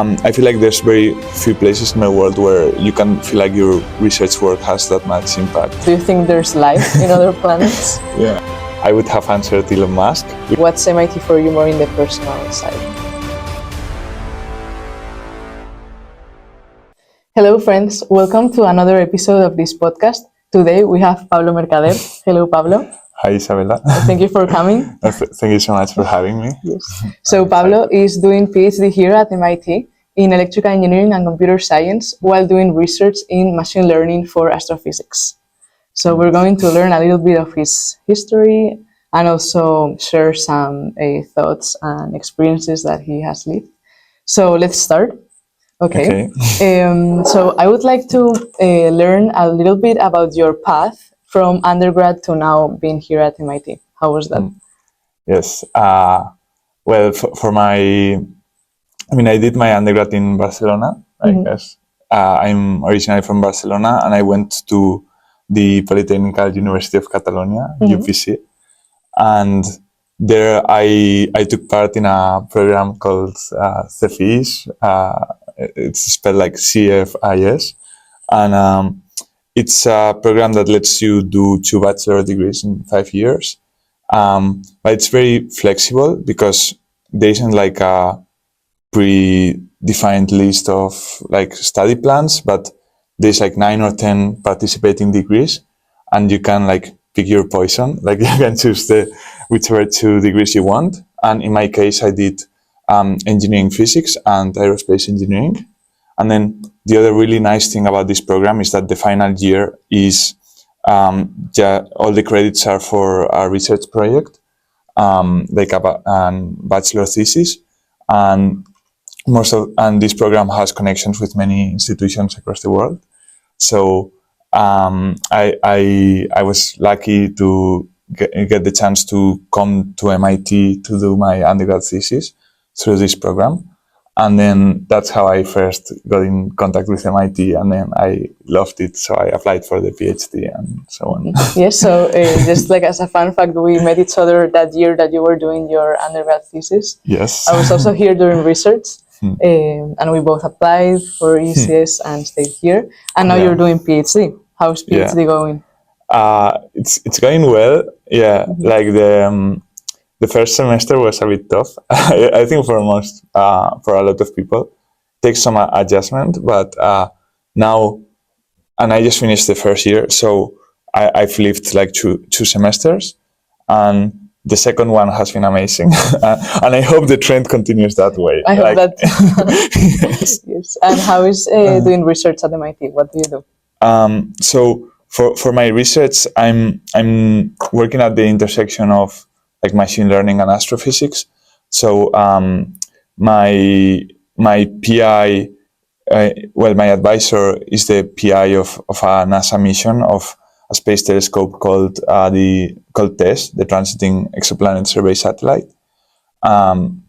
I feel like there's very few places in the world where you can feel like your research work has that much impact. Do you think there's life in other planets? Yeah. I would have answered Elon Musk. What's MIT for you more in the personal side? Hello friends, welcome to another episode of this podcast. Today we have Pablo Mercader. Hello Pablo. Hi Isabella. Thank you for coming. Thank you so much for having me. Yes. So Pablo is doing PhD here at MIT in electrical engineering and computer science while doing research in machine learning for astrophysics. So we're going to learn a little bit of his history and also share some thoughts and experiences that he has lived. So let's start. Okay. So I would like to learn a little bit about your path from undergrad to now being here at MIT. How was that? Yes. Well, I did my undergrad in Barcelona, I guess. I'm originally from Barcelona and I went to the Polytechnical University of Catalonia, UPC. And there I took part in a program called CFIS. It's spelled like CFIS. And it's a program that lets you do 2 bachelor degrees in 5 years. But it's very flexible because there isn't like a predefined list of like study plans, but there's like 9 or 10 participating degrees and you can like pick your poison. Like you can choose whichever 2 degrees you want. And in my case, I did engineering physics and aerospace engineering. And then the other really nice thing about this program is that the final year is all the credits are for a research project, like a bachelor thesis, and this program has connections with many institutions across the world. So I was lucky to get the chance to come to MIT to do my undergrad thesis through this program. And then that's how I first got in contact with MIT, and then I loved it, so I applied for the PhD and so on. Yes, so just like as a fun fact, we met each other that year that you were doing your undergrad thesis. Yes. I was also here doing research, and we both applied for ECS and stayed here. And now you're doing PhD. How's PhD going? It's going well. Yeah, like the first semester was a bit tough. I think for a lot of people, it takes some adjustment. But now, and I just finished the first year, so I've lived like two semesters, and the second one has been amazing. And I hope the trend continues that way. I hope that. Yes. Yes. And how is doing research at MIT? What do you do? So for my research, I'm working at the intersection of like machine learning and astrophysics. So my PI, my advisor is the PI of a NASA mission of a space telescope called TESS, the Transiting Exoplanet Survey Satellite. And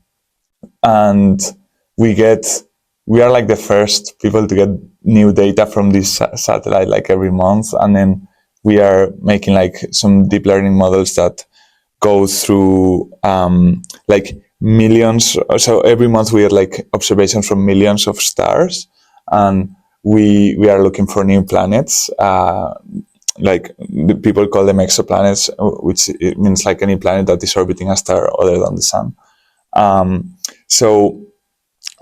we are like the first people to get new data from this satellite like every month, and then we are making like some deep learning models that go through like millions. So every month we have like observations from millions of stars, and we are looking for new planets. Like the people call them exoplanets, which it means like any planet that is orbiting a star other than the sun.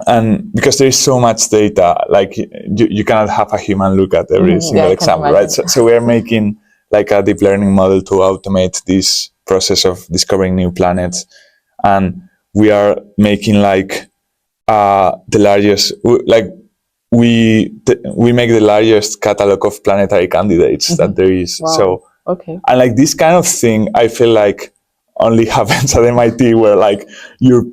And because there is so much data, like you cannot have a human look at every single example, right? So we are making like a deep learning model to automate this process of discovering new planets, and we are making like the largest, like we make the largest catalog of planetary candidates that there is. Wow. So and like this kind of thing, I feel like only happens at MIT, where like your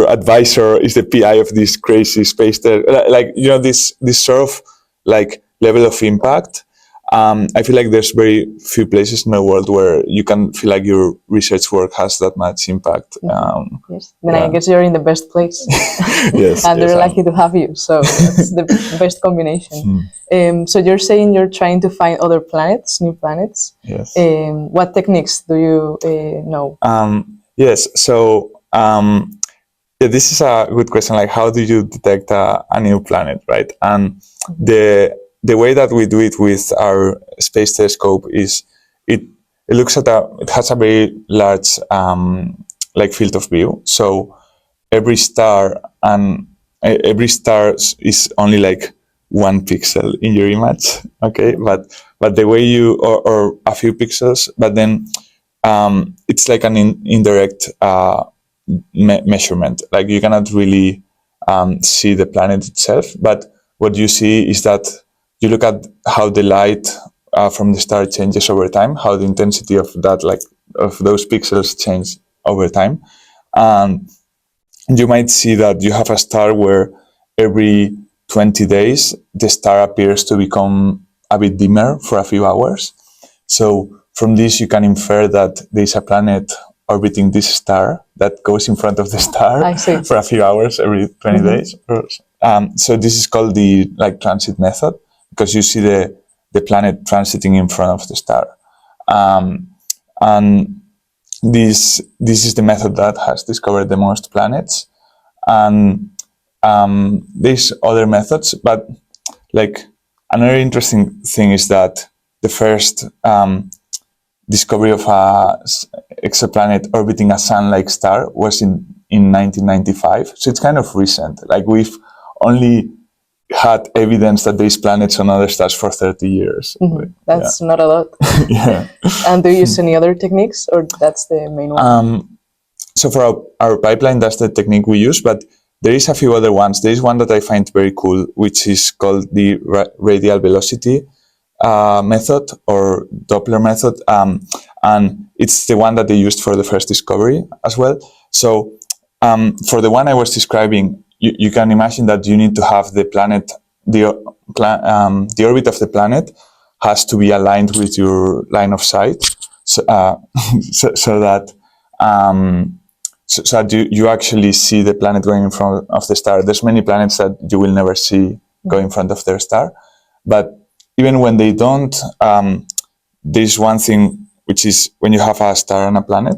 advisor is the PI of this crazy space like this sort of like level of impact. I feel like there's very few places in the world where you can feel like your research work has that much impact. Yes, then I guess you're in the best place. Yes, and they're lucky to have you, so that's the best combination. So you're saying you're trying to find other planets, new planets. Yes. What techniques do you know? Yes, so Yeah, this is a good question. Like, how do you detect a new planet, right? And the way that we do it with our space telescope is it it looks at it has a very large like field of view. So every star and every star is only like 1 pixel in your image, okay? But the way you or a few pixels, but then it's like an indirect measurement. Like you cannot really see the planet itself, but what you see is that you look at how the light from the star changes over time, how the intensity of that, like of those pixels, change over time. And you might see that you have a star where every 20 days the star appears to become a bit dimmer for a few hours. So from this, you can infer that there's a planet orbiting this star that goes in front of the star I see. for a few hours every 20 days. So this is called the like transit method, because you see the planet transiting in front of the star. And this is the method that has discovered the most planets. And there's other methods, but like another interesting thing is that the first discovery of a exoplanet orbiting a sun-like star was in 1995. So it's kind of recent. Like we've only had evidence that there's planets on other stars for 30 years. That's not a lot. Yeah. And do you use any other techniques, or that's the main one? So for our pipeline, that's the technique we use, but there is a few other ones. There is one that I find very cool, which is called the radial velocity method or Doppler method. And it's the one that they used for the first discovery as well. So for the one I was describing, you can imagine that you need to have the planet, the orbit of the planet has to be aligned with your line of sight. So, so that so that you actually see the planet going in front of the star. There's many planets that you will never see go in front of their star. But even when they don't, there's one thing, which is when you have a star and a planet,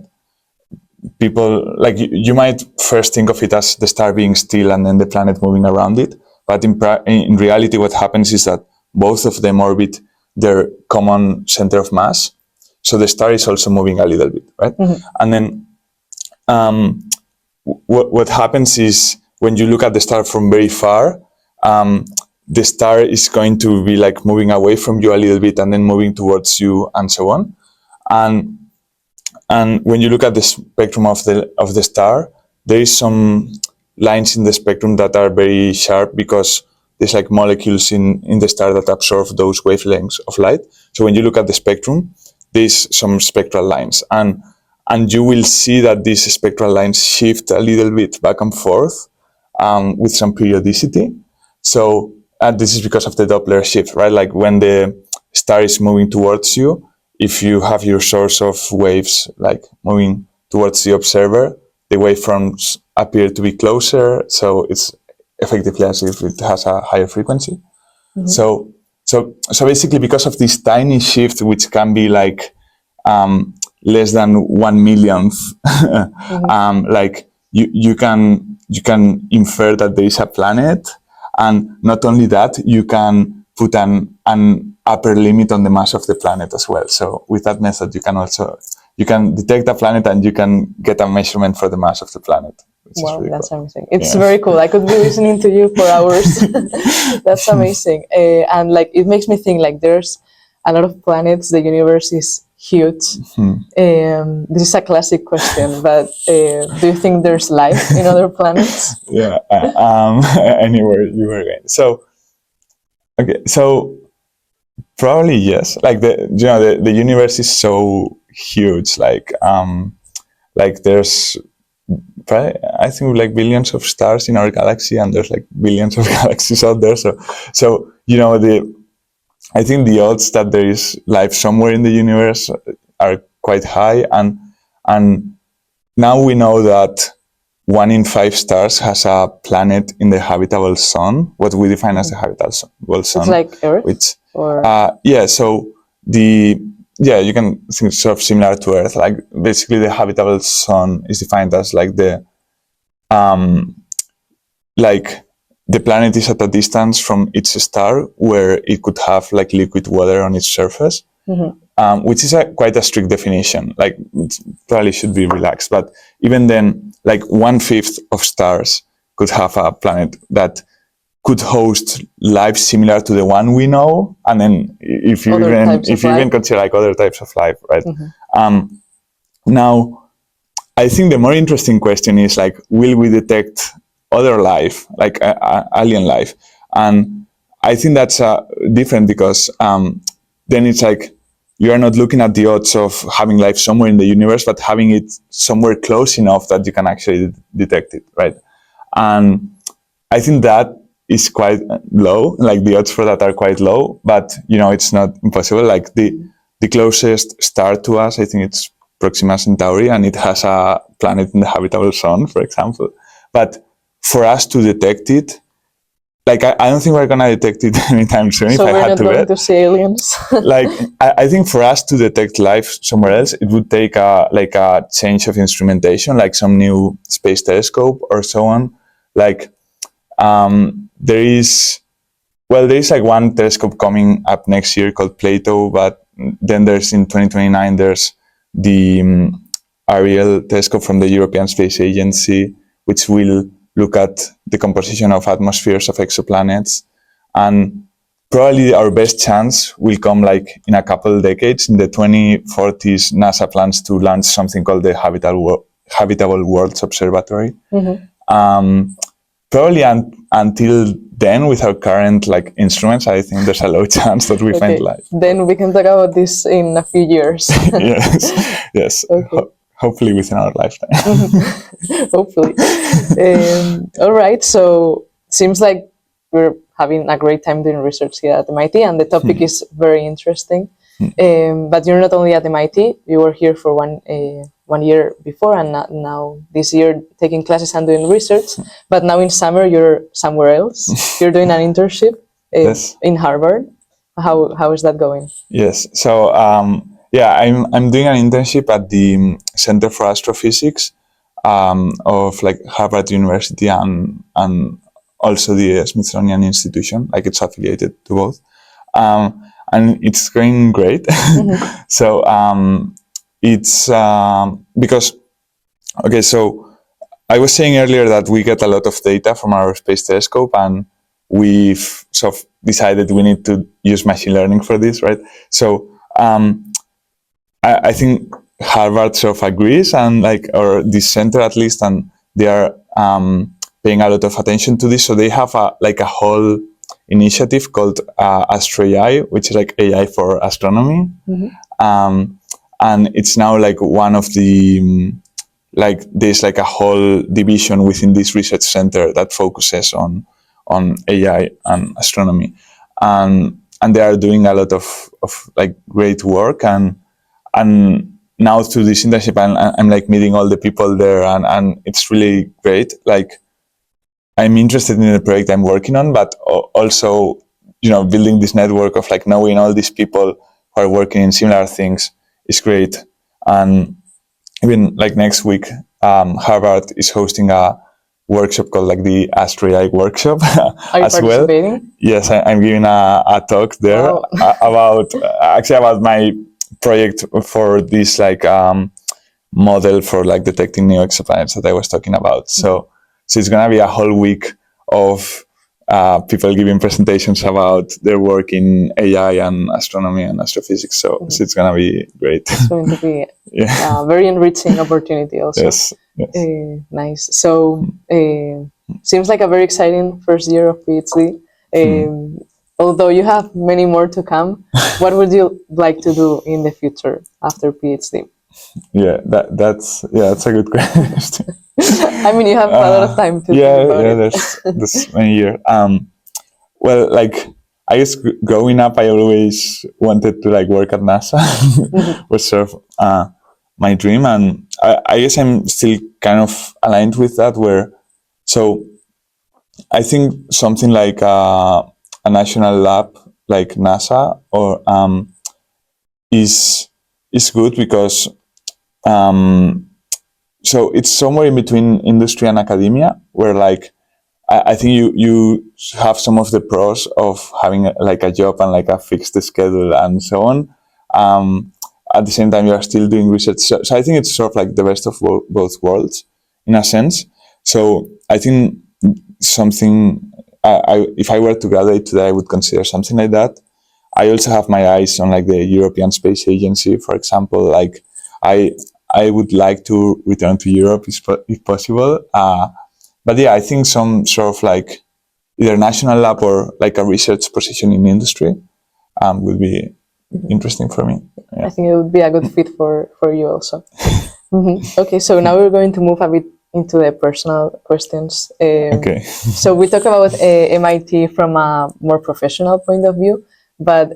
people, like you might first think of it as the star being still and then the planet moving around it. But in reality, what happens is that both of them orbit their common center of mass. So the star is also moving a little bit, right? And then what happens is when you look at the star from very far, the star is going to be like moving away from you a little bit and then moving towards you and so on. And when you look at the spectrum of the star, there is some lines in the spectrum that are very sharp because there's like molecules in the star that absorb those wavelengths of light. So when you look at the spectrum, there's some spectral lines, and you will see that these spectral lines shift a little bit back and forth with some periodicity. So this is because of the Doppler shift, right? Like when the star is moving towards you, if you have your source of waves like moving towards the observer, the waveforms appear to be closer. So it's effectively as if it has a higher frequency. So basically, because of this tiny shift, which can be like less than 1 millionth, like you can infer that there is a planet, and not only that, you can put an upper limit on the mass of the planet as well. So with that method, you can detect a planet and you can get a measurement for the mass of the planet. Wow, that's amazing. It's very cool. I could be listening to you for hours. That's amazing. And like, it makes me think like there's a lot of planets. The universe is huge. This is a classic question, but do you think there's life in other planets? Yeah, anywhere you were going. So, okay, so probably yes. Like the universe is so huge. Like there's probably, I think like billions of stars in our galaxy, and there's like billions of galaxies out there. So I think the odds that there is life somewhere in the universe are quite high, and now we know that 1 in 5 stars has a planet in the habitable zone, what we define as the habitable zone. It's like Earth? Which, or yeah, so you can think sort of similar to Earth. Like basically the habitable zone is defined as like the like the planet is at a distance from its star where it could have like liquid water on its surface, which is quite a strict definition. Like it probably should be relaxed, but even then, like 1/5 of stars could have a planet that could host life similar to the one we know, and then if you even consider like other types of life, right? Now, I think the more interesting question is like, will we detect other life, like alien life? And I think that's different because then it's like you are not looking at the odds of having life somewhere in the universe, but having it somewhere close enough that you can actually detect it, right? And I think that is quite low. Like the odds for that are quite low, but it's not impossible. Like the closest star to us, I think it's Proxima Centauri, and it has a planet in the habitable zone, for example. But for us to detect it, like I don't think we're gonna detect it anytime soon. So if we're I had not to going bet. to see aliens. Like I think for us to detect life somewhere else, it would take a change of instrumentation, like some new space telescope or so on. Like there is like one telescope coming up next year called Plato, but then there's in 2029 there's the Ariel telescope from the European Space Agency, which will look at the composition of atmospheres of exoplanets. And probably our best chance will come like in a couple of decades. In the 2040s, NASA plans to launch something called the Habitable Worlds Observatory. Probably until then, with our current like instruments, I think there's a low chance that we find life. Then we can talk about this in a few years. yes. Okay. Hopefully within our lifetime. Hopefully. All right. So seems like we're having a great time doing research here at MIT, and the topic is very interesting. But you're not only at MIT. You were here for one year before, and now this year taking classes and doing research. But now in summer you're somewhere else. You're doing an internship Yes. in Harvard. How is that going? Yes. So I'm doing an internship at the Center for Astrophysics of like Harvard University and also the Smithsonian Institution. Like it's affiliated to both, and it's going great. So it's because okay. So I was saying earlier that we get a lot of data from our space telescope, and we've sort of decided we need to use machine learning for this, right? So I think Harvard sort of agrees, and or this center at least, and they are paying a lot of attention to this. So they have a whole initiative called Astro AI, which is like AI for astronomy, and it's now like one of the there's like a whole division within this research center that focuses on AI and astronomy, and they are doing a lot of like great work, and now through this internship I'm like meeting all the people there, and it's really great. Like I'm interested in the project I'm working on, but also building this network of like knowing all these people who are working in similar things is great. And even like next week, Harvard is hosting a workshop called like the Astro AI workshop. Are you as well. participating? Yes, I'm giving a talk there. Wow. about my project for this model for like detecting new exoplanets that I was talking about. So it's gonna be a whole week of people giving presentations about their work in AI and astronomy and astrophysics. So it's gonna be great. It's going to be a very enriching opportunity also. Yes. Nice. So seems like a very exciting first year of PhD. Although you have many more to come, what would you like to do in the future after PhD? Yeah, that's a good question. I mean, you have a lot of time to think about it. There's many years. Well, like I guess growing up, I always wanted to like work at NASA, was sort of my dream, and I guess I'm still kind of aligned with that. So I think something like a national lab like NASA or is good because so it's somewhere in between industry and academia, where like I think you have some of the pros of having like a job and like a fixed schedule and so on. At the same time, you are still doing research. So I think it's sort of like the best of both worlds in a sense. So I think something, if I were to graduate today, I would consider something like that. I also have my eyes on like the European Space Agency, for example. Like I I would like to return to Europe if possible. But yeah, I think some sort of like either national lab or like a research position in industry would be interesting for me. I Yeah. think it would be a good fit for you also. Okay, so now we're going to move a bit into the personal questions. Okay. So we talk about MIT from a more professional point of view, but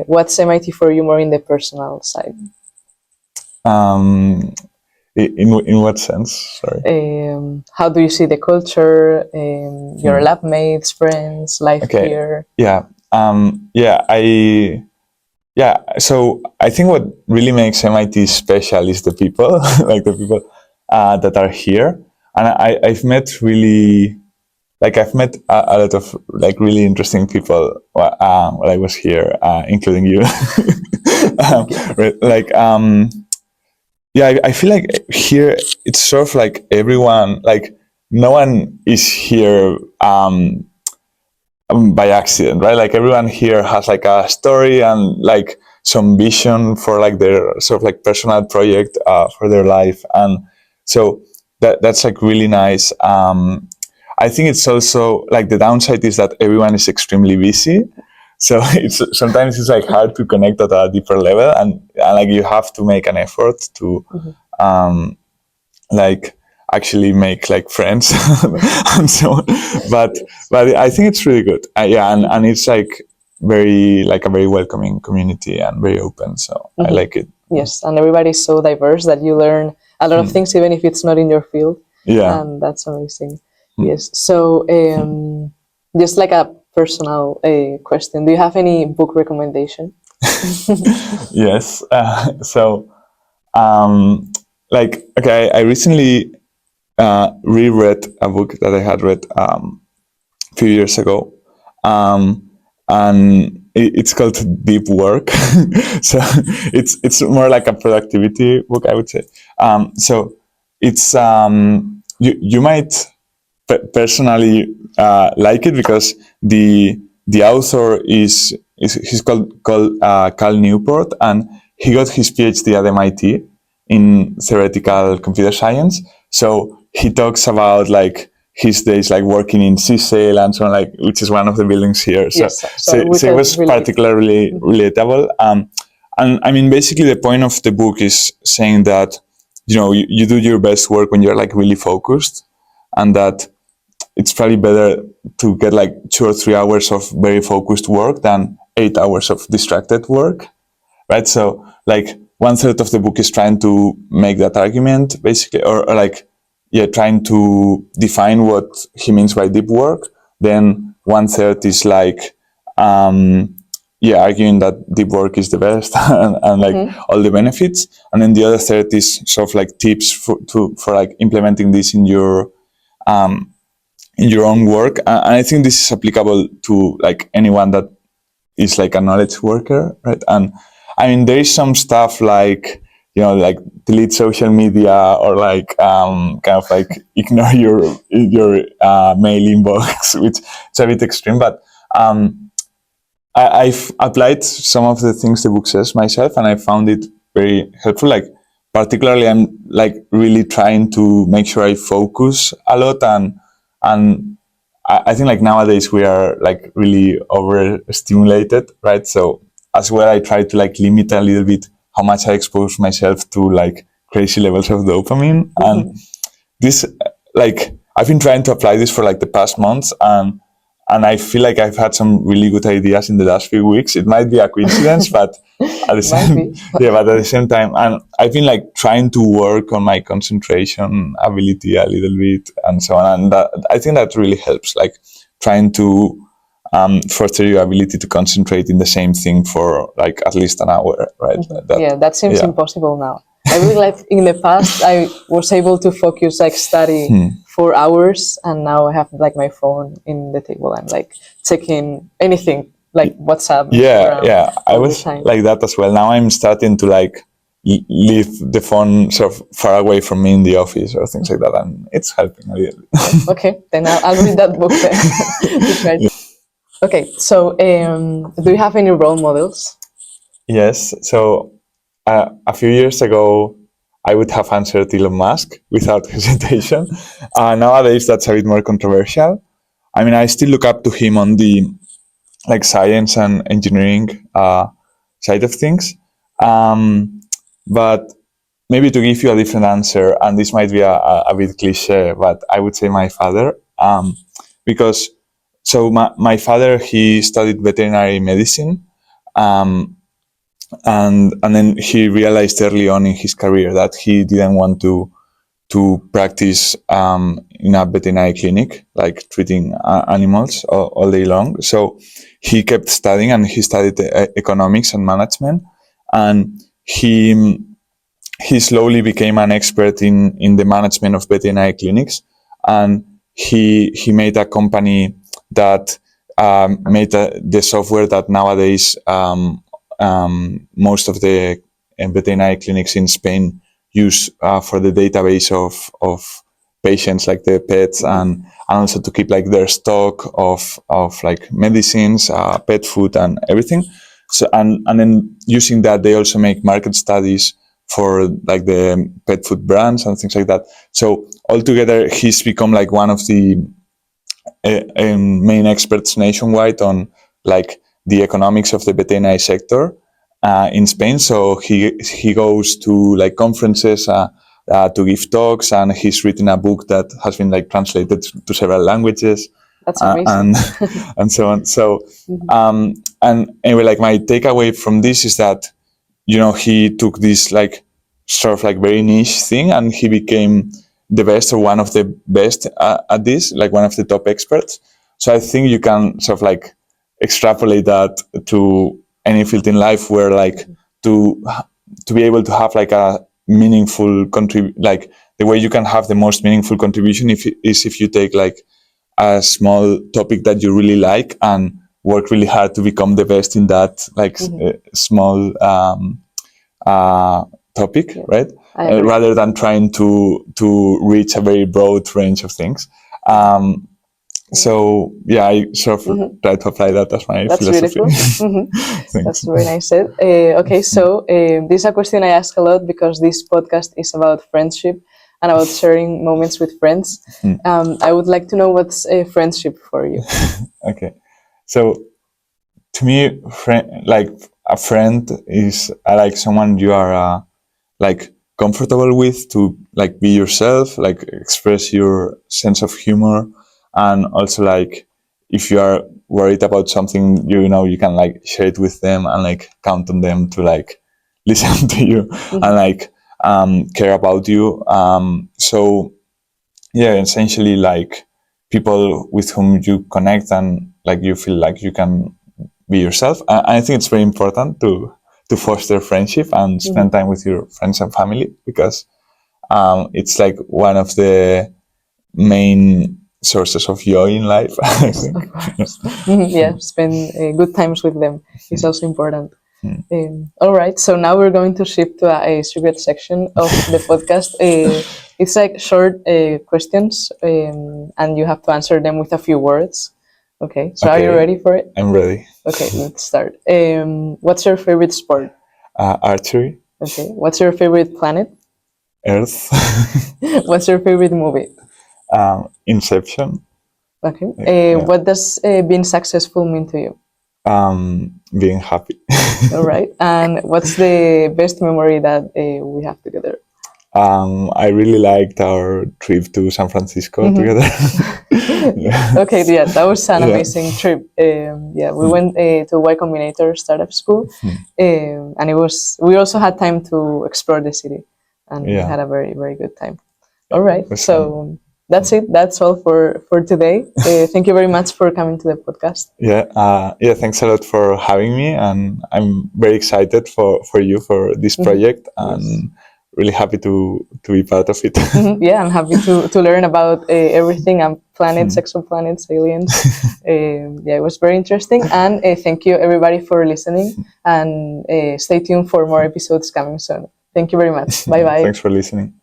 what's MIT for you more in the personal side? um, in what sense? Sorry. How do you see the culture, your lab mates, friends, life Okay. here? Yeah. Yeah. So I think what really makes MIT special is the people, like the people that are here. And I've met really, like I've met a lot of like really interesting people while I was here, including you. um, like, yeah, I feel like here it's sort of like everyone, like no one is here by accident, right? Like everyone here has like a story and like some vision for like their sort of like personal project for their life, and so that's like really nice. I think it's also like the downside is that everyone is extremely busy, so it's sometimes it's like hard to connect at a deeper level, and like you have to make an effort to um, like actually make like friends and so on. But I think it's really good. Yeah, and it's like very like a very welcoming community and very open. So I like it. Yes, and everybody's so diverse that you learn a lot of things, even if it's not in your field. Yeah. And that's amazing. Yes. So, just like a personal question, do you have any book recommendation? Yes. So, like, okay, I recently reread a book that I had read a few years ago, and it's called Deep Work. So it's more like a productivity book, I would say. So it's you might personally like it because the author is he's called Cal Newport, and he got his PhD at MIT in theoretical computer science. So he talks about like his days like working in CSAIL and so on, like which is one of the buildings here. So Yes, so we it can was relate. particularly relatable. And I mean, basically, the point of the book is saying that you do your best work when you're like really focused, and that it's probably better to get like 2 or 3 hours of very focused work than 8 hours of distracted work, right? So like one third of the book is trying to make that argument basically, or like, yeah, trying to define what he means by deep work. Then one third is like, yeah, arguing that deep work is the best and like all the benefits. And then the other third is sort of like tips for like implementing this in your own work. And I think this is applicable to like anyone that is like a knowledge worker, right? And I mean, there is some stuff like, like delete social media or like kind of like ignore your mail inbox, which is a bit extreme. But I've applied some of the things the book says myself, and I found it very helpful. Like particularly, I'm like really trying to make sure I focus a lot, and I think like nowadays we are like really overstimulated, right? So as well, I try to like limit a little bit how much I expose myself to like crazy levels of dopamine. And this, like, I've been trying to apply this for like the past months, and I feel like I've had some really good ideas in the last few weeks. It might be a coincidence, but at the same, yeah, but at the same time, and I've been like trying to work on my concentration ability a little bit and so on. And I think that really helps, like trying to foster your ability to concentrate in the same thing for like at least an hour, right? Yeah, that seems impossible now. I really like in the past I was able to focus like study for hours, and now I have like my phone in the table. I'm like checking anything like WhatsApp, Instagram I all the was time. like that as well. Now I'm starting to like leave the phone sort of far away from me in the office or things like that, and it's helping a little. Okay, then I'll read that book then. To try. Okay, so do you have any role models? Yes. So a few years ago, I would have answered Elon Musk without hesitation. Nowadays, that's a bit more controversial. I mean, I still look up to him on the like science and engineering side of things. But maybe to give you a different answer, and this might be a bit cliche, but I would say my father, because so my father, he studied veterinary medicine, um, and then he realized early on in his career that he didn't want to practice in a veterinary clinic, like treating animals all day long. So he kept studying, and he studied economics and management, and he slowly became an expert in the management of veterinary clinics, and he made a company that made the software that nowadays most of the veterinary clinics in Spain use for the database of patients, like the pets, and also to keep like their stock of like medicines, pet food, and everything. So and then using that, they also make market studies for like the pet food brands and things like that. So altogether, he's become like one of the main experts nationwide on like the economics of the veterinary sector in Spain. So he goes to like conferences to give talks, and he's written a book that has been like translated to several languages. That's amazing. And and so on. So and anyway, like my takeaway from this is that he took this like sort of like very niche thing, and he became the best or one of the best at this, like one of the top experts. So I think you can sort of like extrapolate that to any field in life, where like to to be able to have like a meaningful like the way you can have the most meaningful contribution is if you take like a small topic that you really like and work really hard to become the best in that like small topic, right? Rather than trying to reach a very broad range of things. So yeah, I sort of try to apply that as my philosophy. Beautiful. That's very nice said. Okay, so this is a question I ask a lot because this podcast is about friendship and about sharing moments with friends. I would like to know what's a friendship for you. Okay, so to me, like a friend is like someone you are like comfortable with to like be yourself, like express your sense of humor, and also like if you are worried about something, you can like share it with them and like count on them to like listen to you and like care about you. So yeah, essentially like people with whom you connect and like you feel like you can be yourself. I think it's very important to foster friendship and spend time with your friends and family, because it's like one of the main sources of joy in life. I think. Of course. Yeah, spend good times with them is also important. All right, so now we're going to shift to a secret section of the podcast. It's like short questions, and you have to answer them with a few words. Okay, so are you ready for it? I'm ready. Okay, let's start. What's your favorite sport? Archery. Okay, what's your favorite planet? Earth. What's your favorite movie? Inception. Okay. What does being successful mean to you? Being happy. All right. And what's the best memory that we have together? I really liked our trip to San Francisco together. Okay, yeah, that was an amazing trip. We went to Y Combinator Startup School, and we also had time to explore the city, and we had a very, very good time. All right, so that's it. That's all for today. Thank you very much for coming to the podcast. Yeah. Thanks a lot for having me, and I'm very excited for you for this project, and really happy to be part of it. Yeah, I'm happy to learn about everything and planets, exoplanets, aliens. Yeah, it was very interesting. And thank you everybody for listening. And stay tuned for more episodes coming soon. Thank you very much. Bye bye. Thanks for listening.